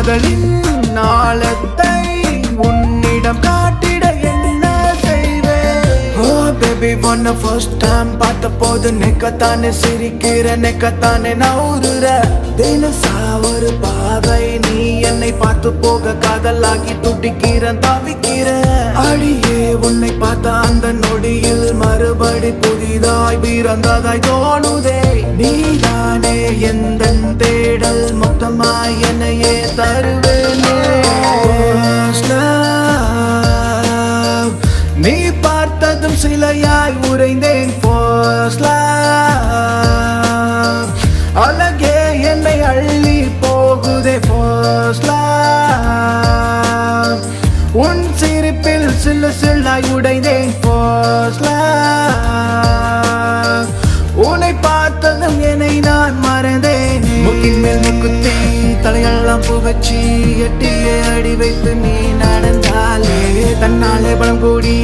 காதலின் நாளத்தை உன்னிடம் காட்டிட என்ன செய்வேன்? Oh baby wanna first time பார்த்த போது நெக்கத்தானே சிரிக்கிற நெக்கத்தானே நவுறுற தினசா ஒரு பாவை நீ என்னை பார்த்து போக காதலாகி துடிக்கிற தவிக்கிற அடியே உன்னை பார்த்த அந்த நொடியில் மறுபடி புதிதாய் பிறந்ததாய் தோணுதே நீதானே எந்த தேடல் மொத்தமாய் என்னையே தருவேனே நீ பார்த்ததும் சிலையாய் உறைந்தேன் first love அழகே என்னை அள்ளி போகுதே first love உன் சிரிப்பில் சில்லு சில்லாய் உடைந்தேன் first love உன்னை பார்த்ததும் என்னை நான் மறந்தேன் முக்கின் மேல் முக்குத்தி தலையெல்லாம் புகச்சி எட்டியே அடி வைத்து நீ நடந்தாலே தன்னாலே பலம் கூடி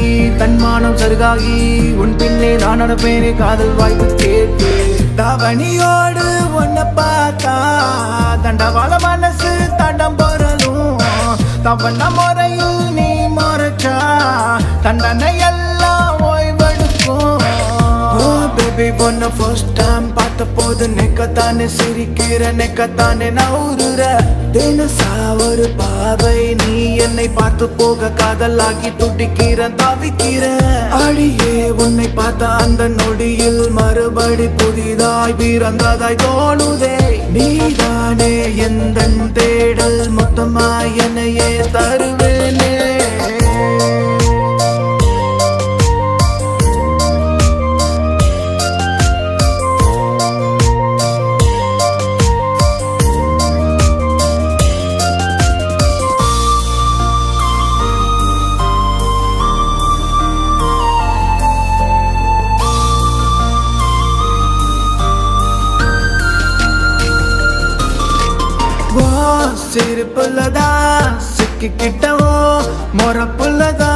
தன்மானம் சருகாகி உன் பின்னே நான் நடப்பேனே காதல் வாய்ப்பு கேட்டு தவணியோடு உன்னை பார்த்தா தண்டவாள மனசு தண்டம் பொறலும் தவண முறையில் நீ மறைச்சா தண்டனை எல்லாம் ஓய்வெடுக்கும் baby wanna first time பார்த்த போது நெக்கத்தானே சிரிக்கிற நெக்கத்தானே நவுறுற தினசா ஒரு பாவை நீ என்னை பார்த்து போக காதலாகி துடிக்கிற தவிக்கிற அடியே உன்னை பார்த்த அந்த நொடியில் மறுபடி புதிதாய் பிறந்ததாய் தோணுதே நீதானே எந்த தேடல் மொத்தமாய் என்னையே தருவேனே சிரிப்புலதா சிக்கிக்கிட்டவோ மொறப்புலதா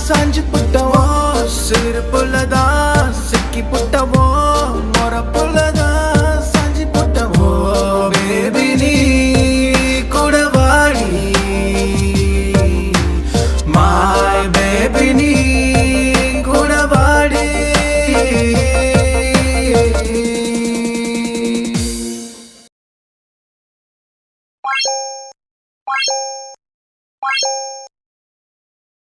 சாஞ்சு புட்டவோ சிரிப்புலதா